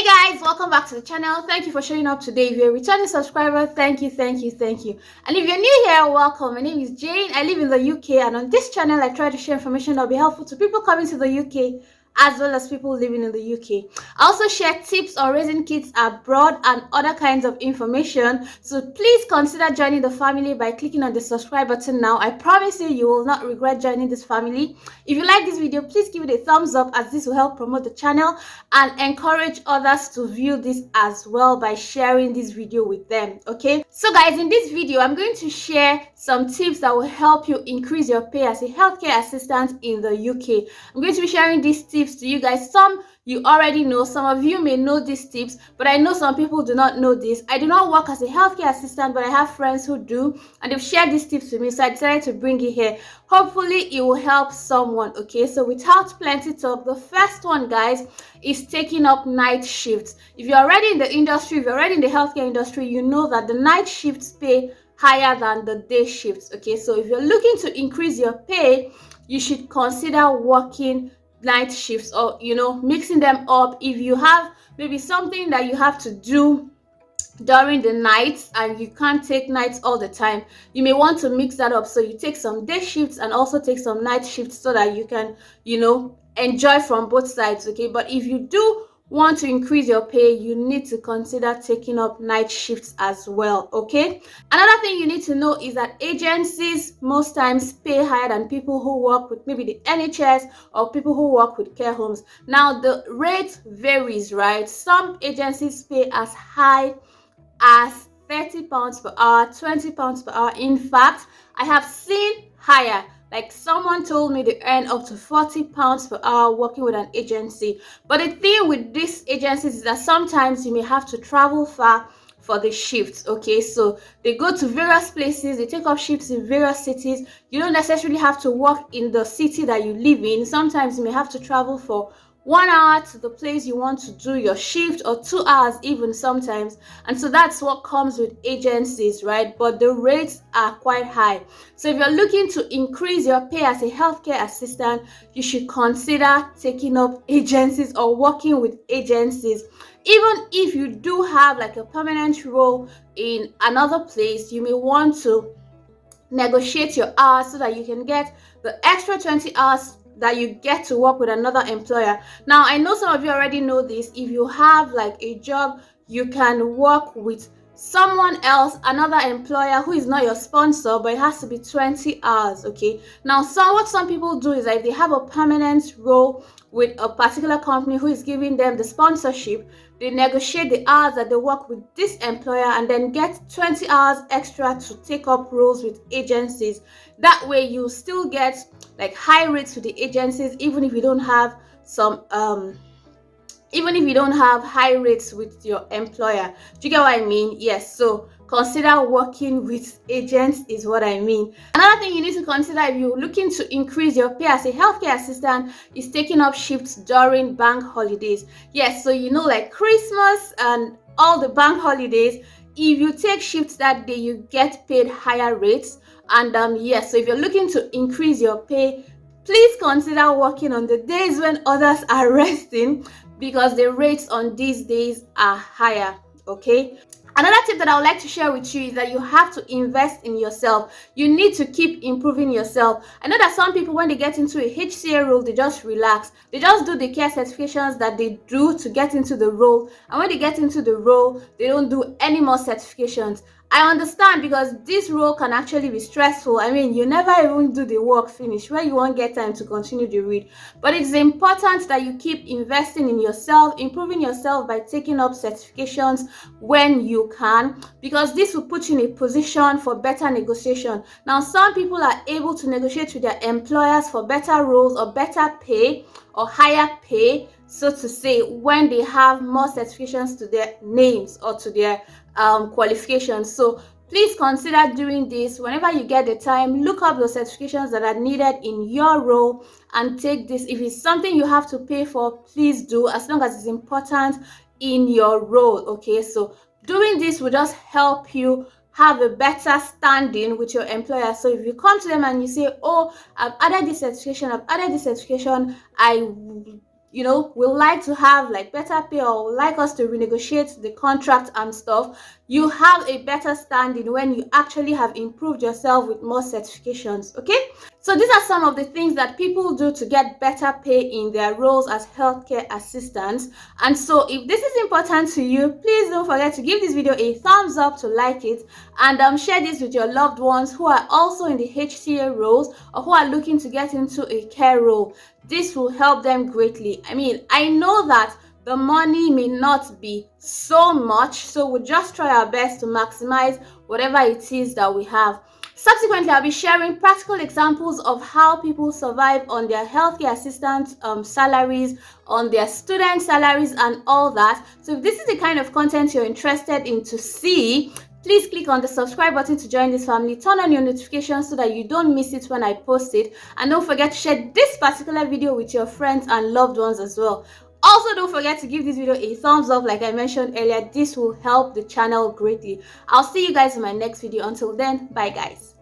Hey guys, welcome back to the channel. Thank you for showing up today. If you're a returning subscriber, thank you. And if you're new here, welcome. My name is Jane. I live in the UK, and on this channel I try to share information that will be helpful to people coming to the UK as well as people living in the UK. I also share tips on raising kids abroad and other kinds of information. So please consider joining the family by clicking on the subscribe button now. I promise you will not regret joining this family. If you like this video, please give it a thumbs up, as this will help promote the channel and encourage others to view this as well by sharing this video with them. Okay, so guys, in this video I'm going to share some tips that will help you increase your pay as a healthcare assistant in the UK. I'm going to be sharing these tips to you guys. Some you already know, some of you may know these tips, but I know some people do not know this. I do not work as a healthcare assistant, but I have friends who do, and they've shared these tips with me, so I decided to bring it here. Hopefully it will help someone. Okay, so without plenty talk, the first one, guys, is taking up night shifts. If you're already in the industry, if you're already in the healthcare industry, you know that the night shifts pay higher than the day shifts. Okay, so if you're looking to increase your pay, you should consider working night shifts, or mixing them up. If you have maybe something that you have to do during the night and you can't take nights all the time, you may want to mix that up, so you take some day shifts and also take some night shifts so that you can enjoy from both sides. Okay, but if you do want to increase your pay, you need to consider taking up night shifts as well. Okay, another thing you need to know is that agencies most times pay higher than people who work with maybe the NHS or people who work with care homes. Now the rate varies, right? Some agencies pay as high as £30 per hour, £20 per hour. In fact, I have seen higher. Like, someone told me they earn up to £40 per hour working with an agency. But the thing with these agencies is that sometimes you may have to travel far for the shifts. Okay, so they go to various places, they take up shifts in various cities. You don't necessarily have to work in the city that you live in. Sometimes you may have to travel for 1 hour to the place you want to do your shift, or 2 hours even sometimes. And so that's what comes with agencies, right? But the rates are quite high. So if you're looking to increase your pay as a healthcare assistant, you should consider taking up agencies or working with agencies. Even if you do have like a permanent role in another place, you may want to negotiate your hours so that you can get the extra 20 hours that you get to work with another employer. Now, I know some of you already know this. If you have like a job, you can work with someone else, another employer who is not your sponsor, but it has to be 20 hours. Okay, now what some people do is that if they have a permanent role with a particular company who is giving them the sponsorship, they negotiate the hours that they work with this employer and then get 20 hours extra to take up roles with agencies. That way you still get like high rates with the agencies, even if you don't have high rates with your employer. Do you get what I mean? Yes, so consider working with agents is what I mean. Another thing you need to consider if you're looking to increase your pay as a healthcare assistant is taking up shifts during bank holidays. Yes, so like Christmas and all the bank holidays, if you take shifts that day, you get paid higher rates. And yes, so if you're looking to increase your pay, please consider working on the days when others are resting, because the rates on these days are higher. Okay, another tip that I would like to share with you is that you have to invest in yourself. You need to keep improving yourself. I know that some people, when they get into a HCA role, they just relax. They just do the care certifications that they do to get into the role, and when they get into the role, they don't do any more certifications. I understand, because this role can actually be stressful. I mean, you never even do the work finish, where you won't get time to continue the read. But it's important that you keep investing in yourself, improving yourself by taking up certifications when you can, because this will put you in a position for better negotiation. Now, some people are able to negotiate with their employers for better roles or better pay or higher pay, so to say, when they have more certifications to their names or to their qualifications. So please consider doing this whenever you get the time. Look up the certifications that are needed in your role and take this. If it's something you have to pay for, please do, as long as it's important in your role. Okay, so doing this will just help you have a better standing with your employer. So if you come to them and you say, oh, I've added this certification, will like to have like better pay or would like us to renegotiate the contract and stuff, you have a better standing when you actually have improved yourself with more certifications. Okay, so these are some of the things that people do to get better pay in their roles as healthcare assistants. And so if this is important to you, please don't forget to give this video a thumbs up to like it, and share this with your loved ones who are also in the HCA roles or who are looking to get into a care role. This will help them greatly. I mean, I know that the money may not be so much, so we'll just try our best to maximize whatever it is that we have. Subsequently, I'll be sharing practical examples of how people survive on their healthcare assistant salaries, on their student salaries, and all that. So if this is the kind of content you're interested in to see, please click on the subscribe button to join this family. Turn on your notifications so that you don't miss it when I post it. And don't forget to share this particular video with your friends and loved ones as well. Also, don't forget to give this video a thumbs up like I mentioned earlier. This will help the channel greatly. I'll see you guys in my next video. Until then, bye guys.